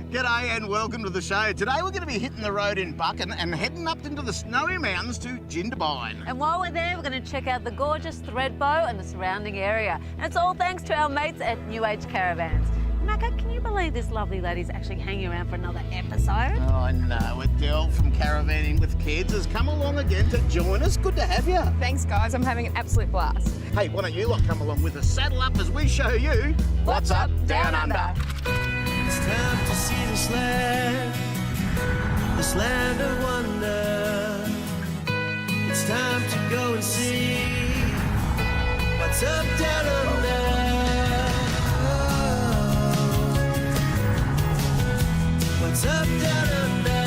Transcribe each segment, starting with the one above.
G'day and welcome to the show. Today we're going to be hitting the road in Buchan and heading up into the snowy mountains to Jindabyne. And while we're there, we're going to check out the gorgeous Thredbo and the surrounding area. And it's all thanks to our mates at New Age Caravans. Macca, can you believe this lovely lady's actually hanging around for another episode? Oh no, Adele from Caravanning with Kids has come along again to join us. Good to have you. Thanks guys, I'm having an absolute blast. Hey, why don't you lot come along with us? Saddle up as we show you what's up down under. It's time to see this land of wonder. It's time to go and see what's up down under. What's up down under?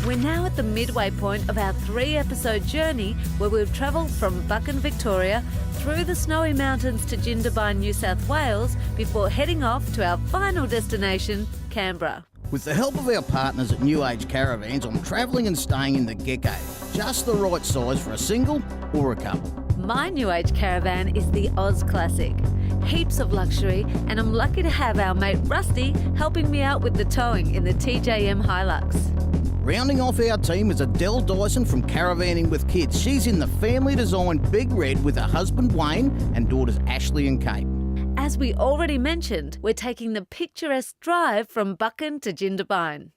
We're now at the midway point of our 3-episode journey where we've travelled from Buchan, Victoria, through the snowy mountains to Jindabyne, New South Wales, before heading off to our final destination, Canberra. With the help of our partners at New Age Caravans, I'm travelling and staying in the Gecko. Just the right size for a single or a couple. My New Age Caravan is the Oz Classic. Heaps of luxury, and I'm lucky to have our mate Rusty helping me out with the towing in the TJM Hilux. Rounding off our team is Adele Dyson from Caravanning with Kids. She's in the family designed Big Red with her husband Wayne and daughters Ashley and Kate. As we already mentioned, we're taking the picturesque drive from Buchan to Jindabyne.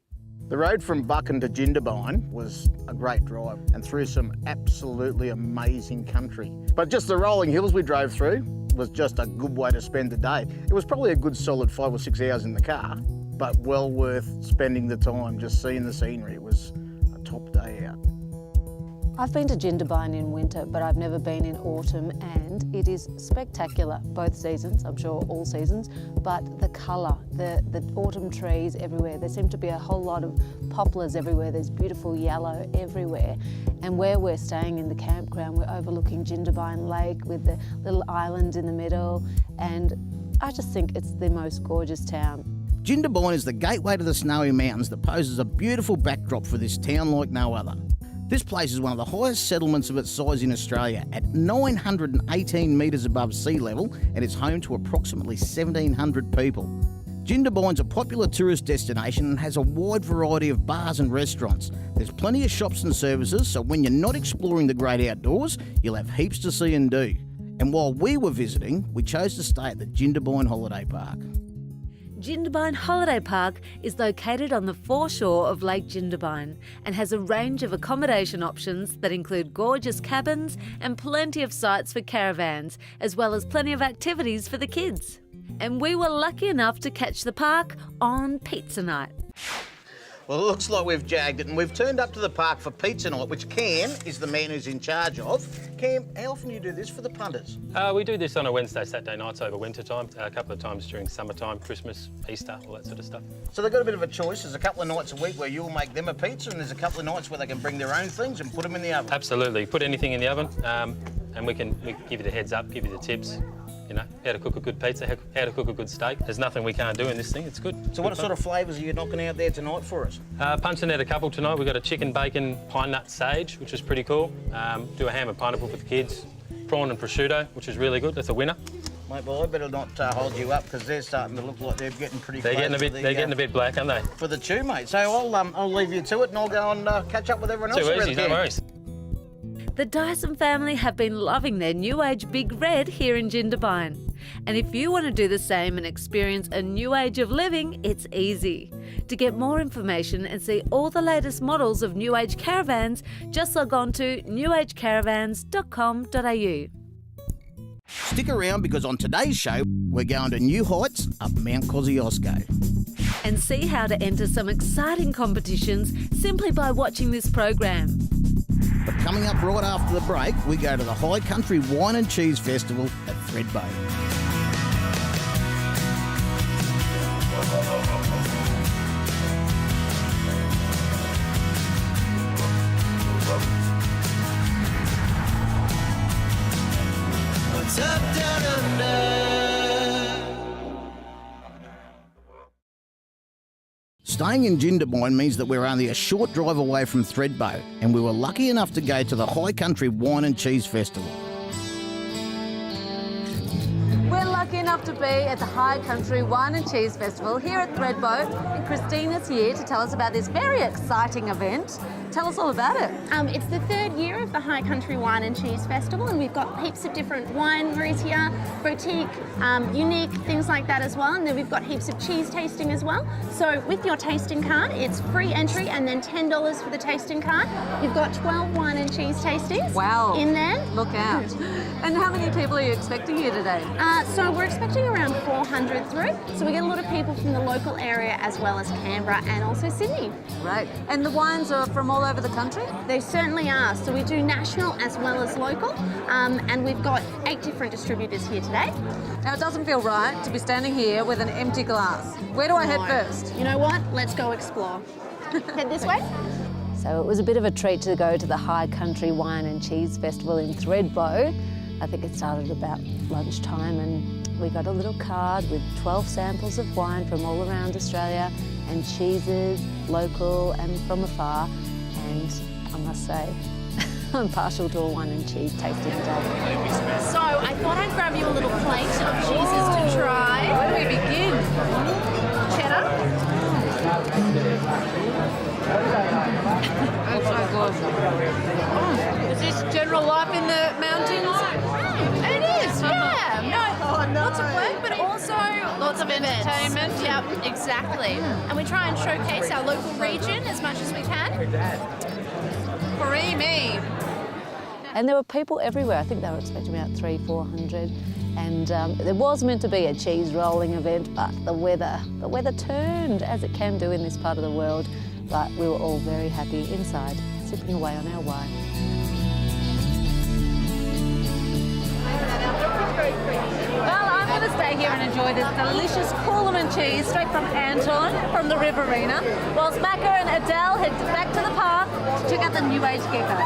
The road from Buchan to Jindabyne was a great drive and through some absolutely amazing country. But just the rolling hills we drove through was just a good way to spend the day. It was probably a good solid 5 or 6 hours in the car, but well worth spending the time just seeing the scenery. It was a top day out. I've been to Jindabyne in winter, but I've never been in autumn, and it is spectacular, both seasons, I'm sure all seasons, but the colour, the autumn trees everywhere. There seem to be a whole lot of poplars everywhere. There's beautiful yellow everywhere. And where we're staying in the campground, we're overlooking Jindabyne Lake with the little island in the middle, and I just think it's the most gorgeous town. Jindabyne is the gateway to the snowy mountains that poses a beautiful backdrop for this town like no other. This place is one of the highest settlements of its size in Australia at 918 metres above sea level, and it's home to approximately 1,700 people. Jindabyne's a popular tourist destination and has a wide variety of bars and restaurants. There's plenty of shops and services, so when you're not exploring the great outdoors, you'll have heaps to see and do. And while we were visiting, we chose to stay at the Jindabyne Holiday Park. Jindabyne Holiday Park is located on the foreshore of Lake Jindabyne and has a range of accommodation options that include gorgeous cabins and plenty of sites for caravans, as well as plenty of activities for the kids. And we were lucky enough to catch the park on pizza night. Well, it looks like we've jagged it and we've turned up to the park for pizza night, which Cam is the man who's in charge of. Cam, how often do you do this for the punters? We do this on a Wednesday, Saturday nights over winter time, a couple of times during summertime, Christmas, Easter, all that sort of stuff. So they've got a bit of a choice. There's a couple of nights a week where you'll make them a pizza and there's a couple of nights where they can bring their own things and put them in the oven. Absolutely. Put anything in the oven and we can give you the heads up, give you the tips. You know, how to cook a good pizza, how to cook a good steak. There's nothing we can't do in this thing, it's good. So what sort of flavours are you knocking out there tonight for us? Punching out a couple tonight. We've got a chicken, bacon, pine nut sage, which is pretty cool. Do a ham and pineapple for the kids. Prawn and prosciutto, which is really good. That's a winner. Mate, well, I better not hold you up because they're starting to look like they're getting pretty close. They're getting a bit black, aren't they? For the chew, mate. So I'll leave you to it and I'll go and catch up with everyone else. Too easy, no worries. The Dyson family have been loving their New Age Big Red here in Jindabyne. And if you want to do the same and experience a new age of living, it's easy. To get more information and see all the latest models of New Age caravans, just log on to newagecaravans.com.au. Stick around because on today's show, we're going to new heights up Mount Kosciuszko. And see how to enter some exciting competitions simply by watching this program. But coming up right after the break, we go to the High Country Wine and Cheese Festival at Thredbo. What's up down under? Staying in Jindabyne means that we're only a short drive away from Thredbo, and we were lucky enough to go to the High Country Wine and Cheese Festival. We're lucky enough to be at the High Country Wine and Cheese Festival here at Threadbow, and Christina's here to tell us about this very exciting event. Tell us all about it. It's the third year of the High Country Wine and Cheese Festival, and we've got heaps of different wineries here, boutique, unique, things like that as well. And then we've got heaps of cheese tasting as well. So with your tasting card, it's free entry and then $10 for the tasting card. You've got 12 wine and cheese tastings in there. Look out. And how many people are you expecting here today? So we're expecting around 400 through. So we get a lot of people from the local area as well as Canberra and also Sydney. Right. And the wines are from all over the country? They certainly are. So we do national as well as local, and we've got 8 different distributors here today. Now, it doesn't feel right to be standing here with an empty glass. Where do I head first? You know what? Let's go explore. Head this way. So it was a bit of a treat to go to the High Country Wine and Cheese Festival in Threadbow. I think it started about lunchtime, and we got a little card with 12 samples of wine from all around Australia and cheeses, local and from afar. And I must say, I'm partial to a wine and cheese tasting today. So I thought I'd grab you a little plate of cheeses to try. Where do we begin? Cheddar. That's so good. Is this general life in the mountains? It is, yeah. No, lots of work, but also lots of entertainment. Yep, exactly. And we try and showcase our local region as much as we can. Creamy. And there were people everywhere. I think they were expecting about 300-400. And there was meant to be a cheese rolling event, but the weather turned, as it can do in this part of the world. But we were all very happy inside, sipping away on our wine. Well, I'm going to stay here and enjoy this delicious Coolum cheese straight from Anton from the Riverina, whilst Macca and Adele head back to the park to check out the New Age Gecko.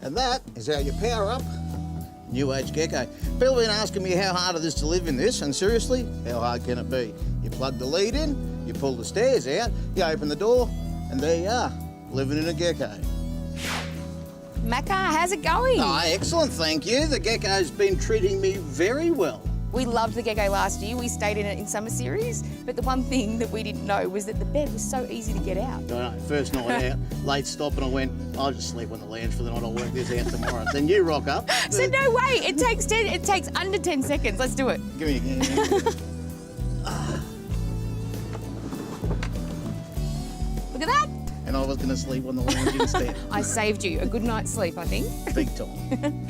And that is how you power up New Age Gecko. People have been asking me how hard it is to live in this, and seriously, how hard can it be? You plug the lead in, you pull the stairs out, you open the door, and there you are, living in a gecko. Macca, how's it going? Oh, excellent, thank you. The gecko's been treating me very well. We loved the gecko last year. We stayed in it in summer series, but the one thing that we didn't know was that the bed was so easy to get out. I know, first night out, late stop, and I went, I'll just sleep on the lounge for the night, I'll work this out tomorrow. Then you rock up. So no way, it takes under 10 seconds. Let's do it. Give me a Look at that. And I was going to sleep on the lounge instead. I saved you a good night's sleep, I think. Big time.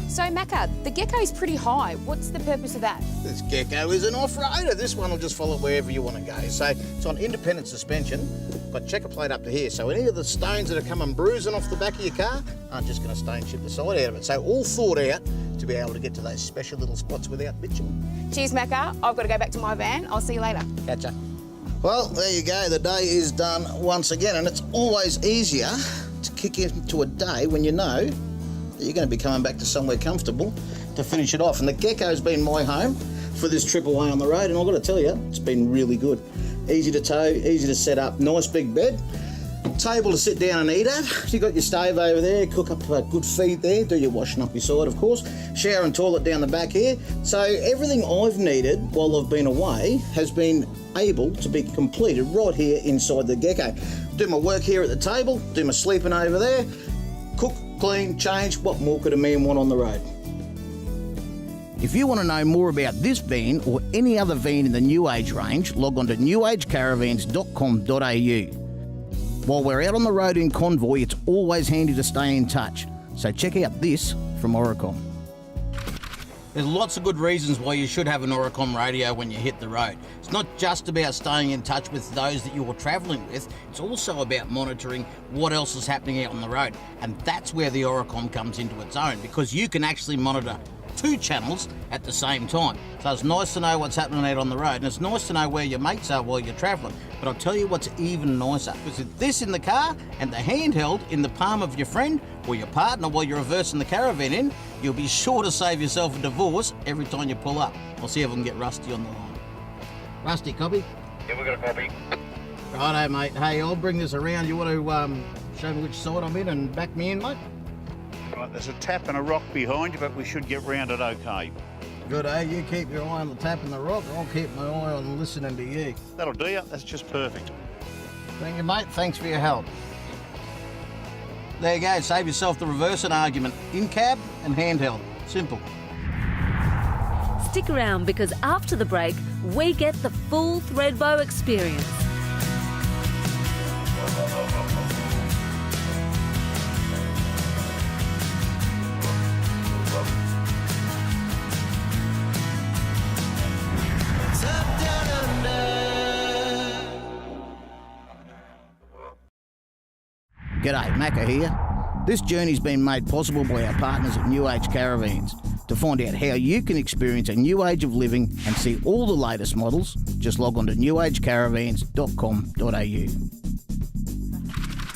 So Macca, the gecko's pretty high. What's the purpose of that? This gecko is an off-roader. This one will just follow wherever you want to go. So it's on independent suspension. Got checker plate up to here. So any of the stones that are coming bruising off the back of your car aren't just going to stone chip the side out of it. So all thought out to be able to get to those special little spots without bitching. Cheers, Macca. I've got to go back to my van. I'll see you later. Catch ya. Well, there you go. The day is done once again, and it's always easier to kick into a day when you know that you're going to be coming back to somewhere comfortable to finish it off. And the gecko's been my home for this trip away on the road, and I've got to tell you, it's been really good. Easy to tow, easy to set up, nice big bed, table to sit down and eat at. You got your stove over there, cook up a good feed there, do your washing up your side, of course. Shower and toilet down the back here. So everything I've needed while I've been away has been able to be completed right here inside the gecko. Do my work here at the table, do my sleeping over there, cook, clean, change. What more could a man want on the road? If you want to know more about this van or any other van in the New Age range, log on to newagecaravans.com.au. While we're out on the road in convoy, it's always handy to stay in touch. So check out this from Oricom. There's lots of good reasons why you should have an Oricom radio when you hit the road. It's not just about staying in touch with those that you're travelling with, it's also about monitoring what else is happening out on the road. And that's where the Oricom comes into its own, because you can actually monitor 2 channels at the same time. So it's nice to know what's happening out on the road, and it's nice to know where your mates are while you're travelling. But I'll tell you what's even nicer, because with this in the car and the handheld in the palm of your friend or your partner while you're reversing the caravan in, you'll be sure to save yourself a divorce every time you pull up. I'll see if I can get Rusty on the line. Rusty, copy? Yeah, we got a copy. Righto, mate. Hey, I'll bring this around. You want to show me which side I'm in and back me in, mate? Right, there's a tap and a rock behind you, but we should get round it okay. Good, eh? You keep your eye on the tap and the rock. I'll keep my eye on listening to you. That'll do you. That's just perfect. Thank you, mate. Thanks for your help. There you go. Save yourself the reversing argument. In cab and handheld. Simple. Stick around because after the break, we get the full Threadbow experience. Top down under. G'day, Macca here. This journey's been made possible by our partners at New Age Caravans. To find out how you can experience a new age of living and see all the latest models, just log on to newagecaravans.com.au.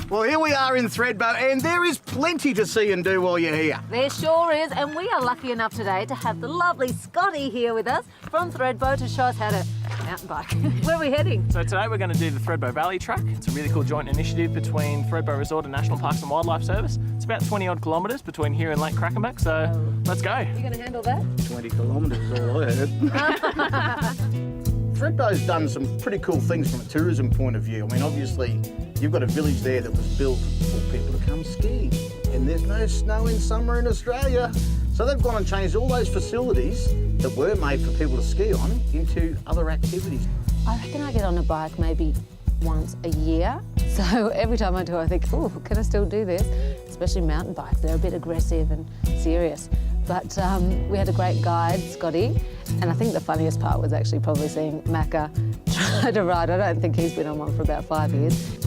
Well, here we are in Threadbow, and there is plenty to see and do while you're here. There sure is, and we are lucky enough today to have the lovely Scotty here with us from Threadbow to show us how to mountain bike. Where are we heading? So today we're going to do the Threadbow Valley Track. It's a really cool joint initiative between Threadbow Resort and National Parks and Wildlife Service. It's about 20 odd kilometres between here and Lake Crackenback, so let's go. You going to handle that? 20 kilometres is all I heard. Threadbow's done some pretty cool things from a tourism point of view. I mean, obviously, you've got a village there that was built for people to come skiing, and there's no snow in summer in Australia. So they've gone and changed all those facilities that were made for people to ski on into other activities. I reckon I get on a bike maybe once a year. So every time I do, I think, oh, can I still do this? Especially mountain bikes, they're a bit aggressive and serious. But we had a great guide, Scotty, and I think the funniest part was actually probably seeing Macca try to ride. I don't think he's been on one for about 5 years.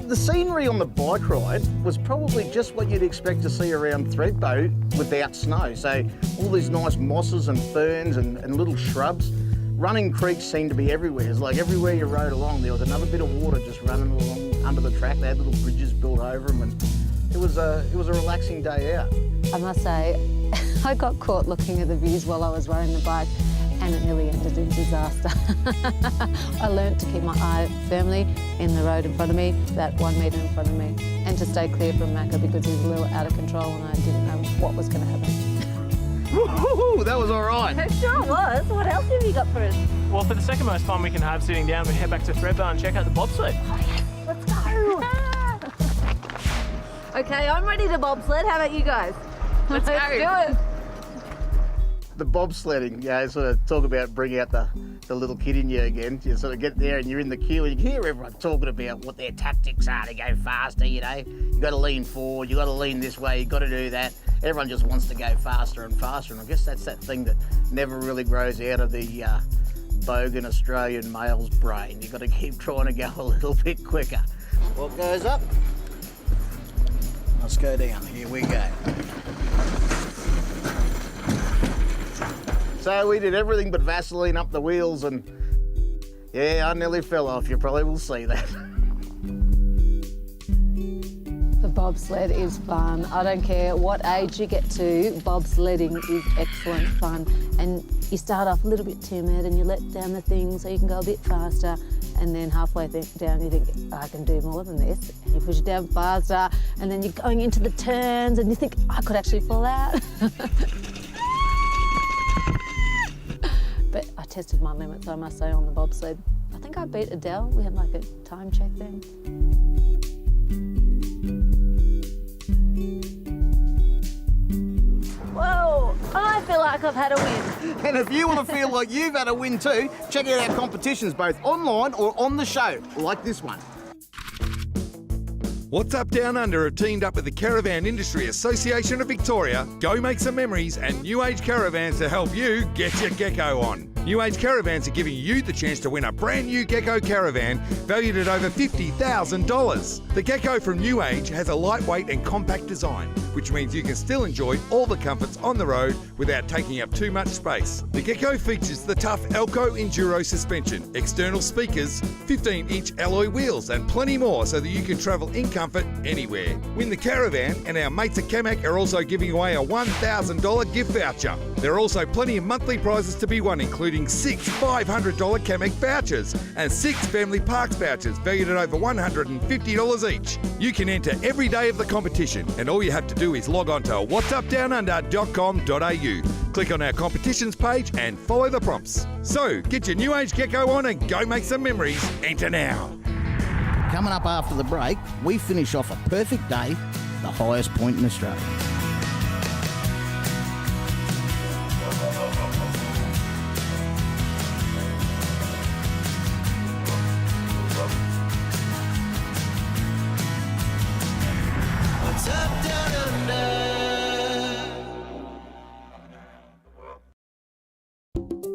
The scenery on the bike ride was probably just what you'd expect to see around Threadbow without snow. So all these nice mosses and ferns and little shrubs. Running creeks seemed to be everywhere. It's like everywhere you rode along, there was another bit of water just running along under the track. They had little bridges built over them, and it was a relaxing day out. I must say, I got caught looking at the views while I was riding the bike, and it nearly ended in disaster. I learnt to keep my eye firmly in the road in front of me, about 1 metre in front of me, and to stay clear from Macca because he was a little out of control and I didn't know what was going to happen. Woo-hoo-hoo, that was all right. Sure was. What else have you got for us? Well, for the second most fun we can have sitting down, we head back to Threadbow and check out the bobsled. Oh, yes. Let's go. Okay, I'm ready to bobsled. How about you guys? Let's do it. The bobsledding, sort of talk about bring out the little kid in you again. You sort of get there and you're in the queue and you can hear everyone talking about what their tactics are to go faster, you know. You got to lean forward, you got to lean this way, you got to do that. Everyone just wants to go faster and faster, and I guess that's that thing that never really grows out of the bogan Australian male's brain. You got to keep trying to go a little bit quicker. What goes up? Let's go down. Here we go. So we did everything but Vaseline up the wheels, and yeah, I nearly fell off. You probably will see that. The bobsled is fun. I don't care what age you get to, bobsledding is excellent fun. And you start off a little bit timid and you let down the thing so you can go a bit faster, and then halfway down you think, I can do more than this. And you push it down faster, and then you're going into the turns and you think, I could actually fall out. But I tested my limits, I must say, on the bobsled. I think I beat Adele. We had like a time check then. Whoa, I feel like I've had a win. And if you want to feel like you've had a win too, check out our competitions both online or on the show, like this one. What's Up Down Under have teamed up with the Caravan Industry Association of Victoria, Go Make Some Memories and New Age Caravans to help you get your gecko on. New Age Caravans are giving you the chance to win a brand new gecko caravan valued at over $50,000. The gecko from New Age has a lightweight and compact design, which means you can still enjoy all the comforts on the road without taking up too much space. The gecko features the tough Elco Enduro suspension, external speakers, 15-inch alloy wheels and plenty more so that you can travel in comfort anywhere. Win the caravan, and our mates at Camac are also giving away a $1,000 gift voucher. There are also plenty of monthly prizes to be won, including 6 $500 Kamek vouchers and 6 Family Parks vouchers valued at over $150 each. You can enter every day of the competition, and all you have to do is log on to whatsupdownunder.com.au. Click on our competitions page and follow the prompts. So, get your New Age Gecko on and go make some memories. Enter now. Coming up after the break, we finish off a perfect day, the highest point in Australia. What's up, down under?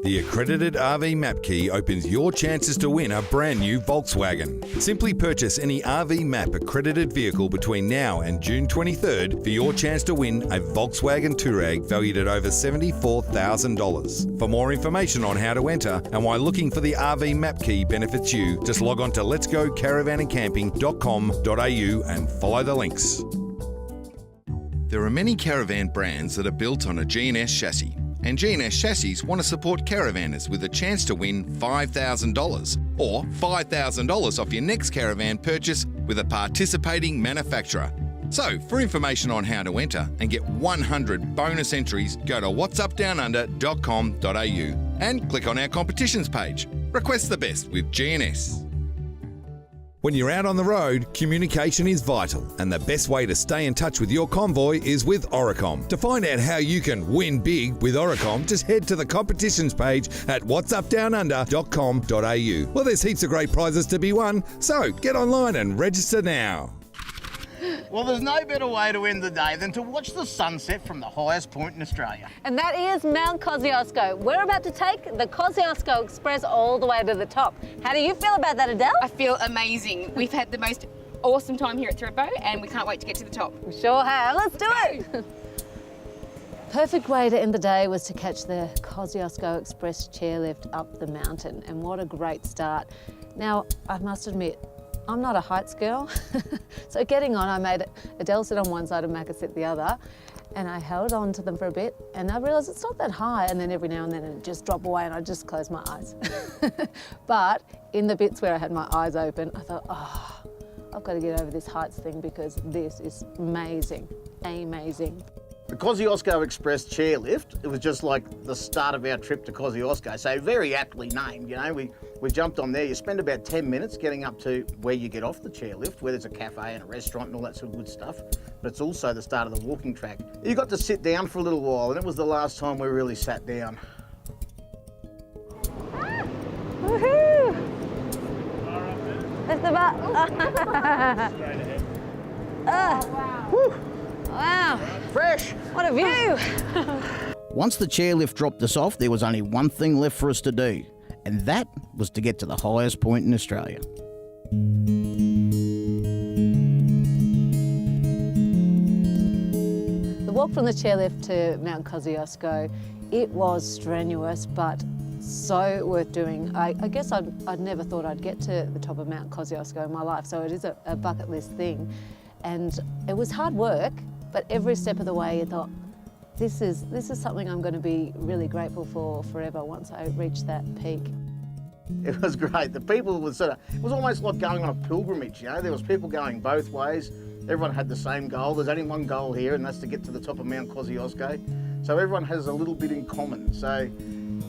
The accredited RV Map Key opens your chances to win a brand new Volkswagen. Simply purchase any RV Map accredited vehicle between now and June 23rd for your chance to win a Volkswagen Touareg valued at over $74,000. For more information on how to enter and why looking for the RV Map Key benefits you, just log on to letsgocaravanandcamping.com.au and follow the links. There are many caravan brands that are built on a G&S chassis. And G&S Chassis want to support caravanners with a chance to win $5,000 or $5,000 off your next caravan purchase with a participating manufacturer. So, for information on how to enter and get 100 bonus entries, go to whatsupdownunder.com.au and click on our competitions page. Request the best with G&S. When you're out on the road, communication is vital, and the best way to stay in touch with your convoy is with Oricom. To find out how you can win big with Oricom, just head to the competitions page at whatsupdownunder.com.au. Well, there's heaps of great prizes to be won, so get online and register now. Well, there's no better way to end the day than to watch the sunset from the highest point in Australia. And that is Mount Kosciuszko. We're about to take the Kosciuszko Express all the way to the top. How do you feel about that, Adele? I feel amazing. We've had the most awesome time here at Thredbo and we can't wait to get to the top. We sure have. Let's do it. Perfect way to end the day was to catch the Kosciuszko Express chairlift up the mountain, and what a great start. Now, I must admit, I'm not a heights girl, so getting on, I made Adele sit on one side and Macca sit the other, and I held on to them for a bit, and I realised it's not that high, and then every now and then it'd just drop away and I'd just close my eyes. But in the bits where I had my eyes open, I thought, oh, I've got to get over this heights thing because this is amazing, amazing. The Kosciuszko Express chairlift, it was just like the start of our trip to Kosciuszko, so very aptly named, you know. We jumped on there, you spend about 10 minutes getting up to where you get off the chairlift, where there's a cafe and a restaurant and all that sort of good stuff, but it's also the start of the walking track. You got to sit down for a little while, and it was the last time we really sat down. Woohoo! That's the butt. Straight ahead. Wow. Whew. Wow. Fresh. What a view. Once the chairlift dropped us off, there was only one thing left for us to do, and that was to get to the highest point in Australia. The walk from the chairlift to Mount Kosciuszko, it was strenuous, but so worth doing. I guess I'd never thought I'd get to the top of Mount Kosciuszko in my life, so it is a bucket list thing. And it was hard work, but every step of the way you thought, this is something I'm going to be really grateful for forever once I reach that peak. It was great. The people was it was almost like going on a pilgrimage, you know. There was people going both ways. Everyone had the same goal. There's only one goal here, and that's to get to the top of Mount Kosciuszko. So everyone has a little bit in common. So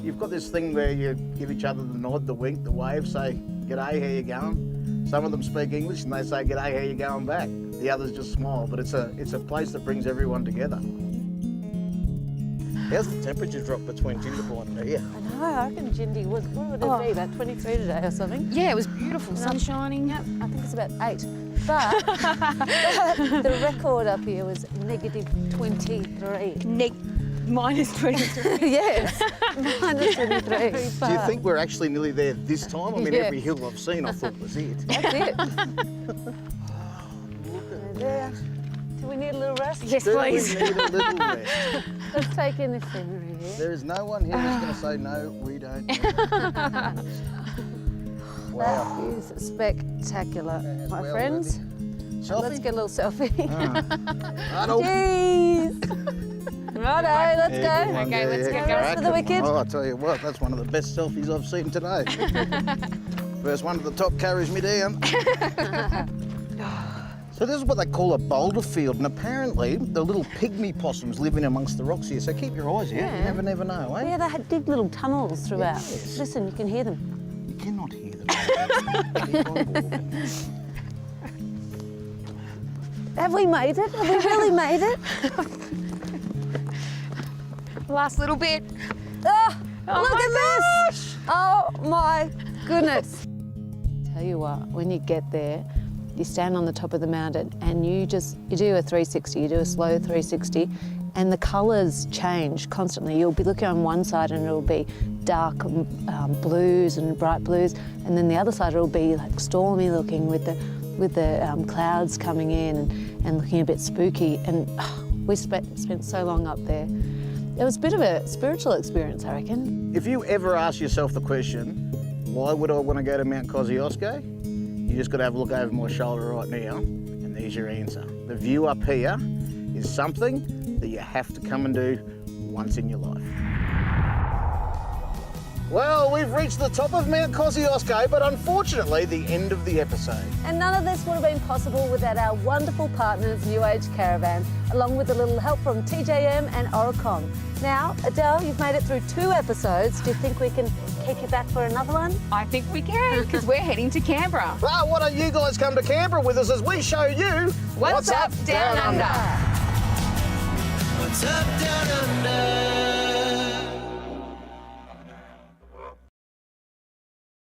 you've got this thing where you give each other the nod, the wink, the wave, say, g'day, how you going? Some of them speak English and they say, g'day, how you going back? The others just smile, but it's a place that brings everyone together. How's the temperature drop between Jindabyne and here? I know, I reckon Jindy was, what would it be, about 23 today or something? Yeah, it was beautiful, sun shining. Yep, I think it's about 8. But the record up here was negative 23. Minus 23. Yes, minus 23. Do you think we're actually nearly there this time? I mean, every hill I've seen I thought was it. That's it. There. Do we need a little rest? Yes, Do please. we need a little rest? Let's take in the scenery here. There is no one here who's going to say, no, we don't. Wow. That is spectacular, my well friends. Selfie? Let's get a little selfie. Arnold. Jeez. Righto, let's Yeah, good go. one Okay, let's there. get going. Rest of the wicked. Oh, I tell you what, that's one of the best selfies I've seen today. First one to the top carries me down. So this is what they call a boulder field, and apparently the little pygmy possums live in amongst the rocks here, so keep your eyes out. Yeah. You never know, eh? Yeah, they had dig little tunnels throughout. Yes. Listen, you can hear them. You cannot hear them. Keep on walking. Have we made it? Have we really made it? Last little bit. Oh, Oh look my at this! Oh my goodness. Tell you what, when you get there, you stand on the top of the mountain and you do a 360, you do a slow 360, and the colours change constantly. You'll be looking on one side and it'll be dark blues and bright blues, and then the other side it'll be like stormy looking with the clouds coming in and looking a bit spooky. And we spent so long up there. It was a bit of a spiritual experience, I reckon. If you ever ask yourself the question, why would I want to go to Mount Kosciuszko? You just got to have a look over my shoulder right now, and there's your answer. The view up here is something that you have to come and do once in your life. Well, we've reached the top of Mount Kosciuszko, but unfortunately the end of the episode. And none of this would have been possible without our wonderful partners, New Age Caravan, along with a little help from TJM and Oricon. Now, Adele, you've made it through 2 episodes. Do you think we can keep you back for another one? I think we can, because we're heading to Canberra. Well, why don't you guys come to Canberra with us as we show you What's up, Down Under? What's up, down under?